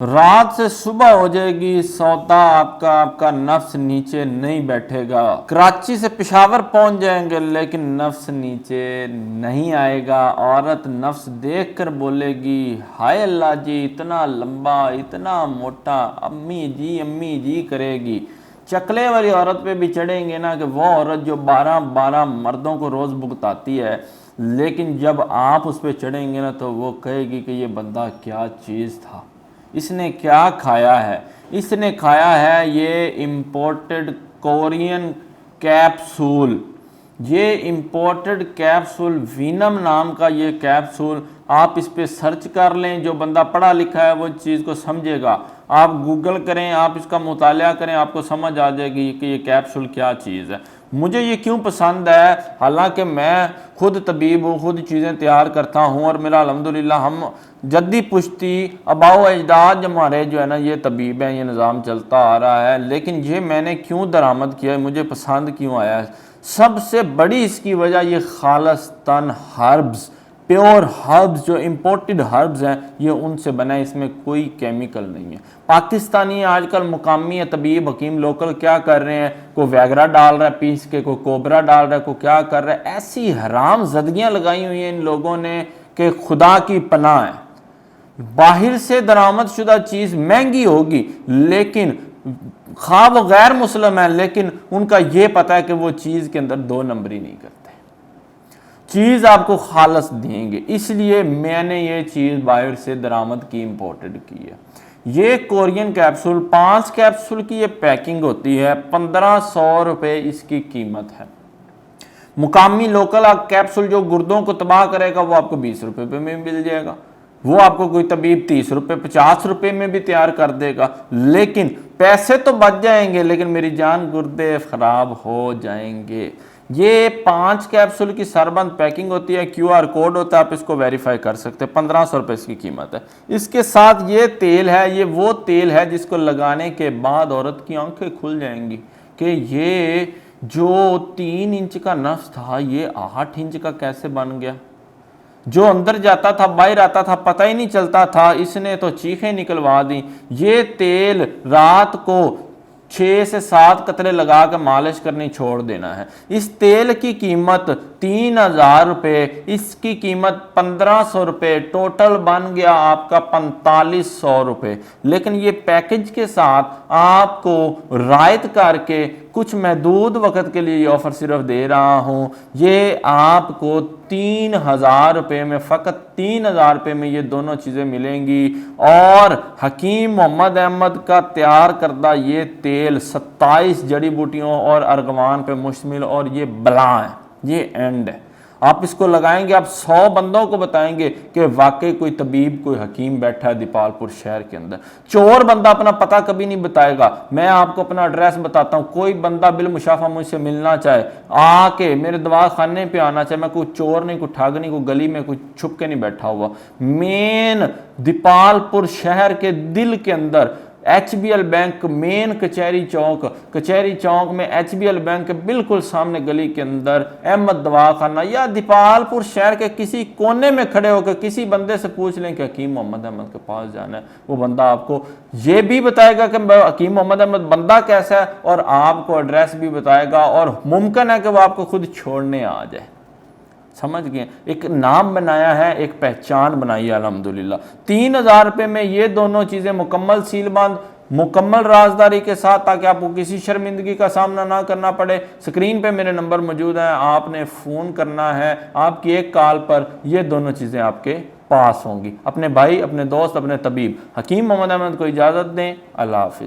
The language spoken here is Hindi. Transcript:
रात से सुबह हो जाएगी, सौदा आपका नफ्स नीचे नहीं बैठेगा। कराची से पेशावर पहुंच जाएंगे लेकिन नफ्स नीचे नहीं आएगा। औरत नफ्स देखकर बोलेगी, हाय अल्लाह जी, इतना लंबा, इतना मोटा, अम्मी जी करेगी। चकले वाली औरत पे भी चढ़ेंगे ना कि वो औरत जो 12 मर्दों को रोज़ भुगताती है, लेकिन जब आप उस पर चढ़ेंगे ना तो वो कहेगी कि ये बंदा क्या चीज़ था, इसने क्या खाया है। इसने खाया है ये इम्पोर्टेड कोरियन कैप्सूल। ये इम्पोर्टेड कैप्सूल, वीनम नाम का ये कैप्सूल, आप इस पे सर्च कर लें। जो बंदा पढ़ा लिखा है वो चीज़ को समझेगा। आप गूगल करें, आप इसका मुताला करें, आपको समझ आ जाएगी कि ये कैप्सूल क्या चीज़ है। मुझे ये क्यों पसंद है, हालांकि मैं खुद तबीब हूँ, खुद चीज़ें तैयार करता हूँ और मेरा अल्हम्दुलिल्लाह हम जद्दी पुश्ती अबाओ अजदाद हमारे जो है ना ये तबीब हैं, ये निज़ाम चलता आ रहा है। लेकिन ये मैंने क्यों दरामद किया है, मुझे पसंद क्यों आया है, सबसे बड़ी इसकी वजह ये खालिस्तान हर्ब्स, प्योर हर्ब्स, जो इम्पोर्टेड हर्ब्स हैं ये उनसे बना है, इसमें कोई केमिकल नहीं है। पाकिस्तानी आजकल मुकामी तबीब हकीम लोकल क्या कर रहे हैं, कोई वैगरा डाल रहा है पीस के, कोई कोबरा डाल रहा है, कोई क्या कर रहा है। ऐसी हराम जदगियाँ लगाई हुई हैं इन लोगों ने कि खुदा की पनाह है। बाहर से दरामद शुदा चीज़ महंगी होगी, लेकिन खा वो गैर मुस्लिम है, लेकिन उनका ये पता है कि वो चीज़ के अंदर दो नंबरी नहीं करते, चीज़ आपको खालस देंगे। इसलिए मैंने ये चीज़ बाहर से दरामद की, इंपोर्टेड की है। ये कोरियन कैप्सूल 5 कैप्सूल की ये पैकिंग होती है, 1500 रुपये इसकी कीमत है। मुकामी लोकल कैप्सूल जो गुर्दों को तबाह करेगा वो आपको 20 रुपये में मिल जाएगा। वो आपको कोई तबीब 30 रुपये 50 रुपये में भी तैयार कर देगा, लेकिन पैसे तो बच जाएंगे, लेकिन मेरी जान गुर्दे खराब हो जाएंगे। ये 5 कैप्सूल की सरबंद पैकिंग होती है, QR कोड होता है, आप इसको वेरीफाई कर सकते हैं। 1500 रुपये इसकी कीमत है। इसके साथ ये तेल है, ये वो तेल है जिसको लगाने के बाद औरत की आंखें खुल जाएंगी कि ये जो 3 इंच का नफ्स था ये 8 इंच का कैसे बन गया। जो अंदर जाता था बाहर आता था पता ही नहीं चलता था, इसने तो चीखें निकलवा दी। ये तेल रात को 6 से 7 कतरे लगा कर मालिश करनी छोड़ देना है। इस तेल की कीमत 3000 रुपये, इसकी कीमत 1500 रुपये, टोटल बन गया आपका 4500 रुपये। लेकिन ये पैकेज के साथ आपको रायत करके कुछ महदूद वक्त के लिए ऑफर सिर्फ दे रहा हूँ। ये आपको 3000 रुपये में, फ़कत 3000 रुपये में ये दोनों चीज़ें मिलेंगी। और हकीम मोहम्मद अहमद का तैयार करदा ये तेल 27 जड़ी बूटियों और अर्गवान पे मुश्तमिल, और ये बला है, ये एंड है। आप इसको लगाएंगे, आप 100 बंदों को बताएंगे कि वाकई कोई तबीब, कोई हकीम बैठा है दीपालपुर शहर के अंदर। चोर बंदा अपना पता कभी नहीं बताएगा। मैं आपको अपना एड्रेस बताता हूँ, कोई बंदा बिल मुशाफा मुझसे मिलना चाहे, आके मेरे दवा खाने पे आना चाहे, मैं कोई चोर नहीं, कोई ठग नहीं, कोई गली में कोई छुप के नहीं बैठा हुआ। मेन दीपालपुर शहर के दिल के अंदर HBL बैंक मेन कचहरी चौक में HBL बैंक के बिल्कुल सामने गली के अंदर अहमद दवाखाना, या दीपालपुर शहर के किसी कोने में खड़े होकर किसी बंदे से पूछ लें कि हकीम मोहम्मद अहमद के पास जाना है, वो बंदा आपको ये भी बताएगा कि हकीम मोहम्मद अहमद बंदा कैसा है, और आपको एड्रेस भी बताएगा, और मुमकिन है कि वो आपको खुद छोड़ने आ जाए। समझ गए, एक नाम बनाया है, एक पहचान बनाई है अल्हम्दुलिल्लाह। 3000 रुपये में ये दोनों चीज़ें मुकम्मल सीलबंद, मुकम्मल राजदारी के साथ, ताकि आपको किसी शर्मिंदगी का सामना ना करना पड़े। स्क्रीन पे मेरे नंबर मौजूद हैं, आपने फ़ोन करना है, आपकी एक कॉल पर ये दोनों चीज़ें आपके पास होंगी। अपने भाई, अपने दोस्त, अपने तबीब हकीम मोहम्मद अहमद को इजाज़त दें। अल्लाह हाफिज़।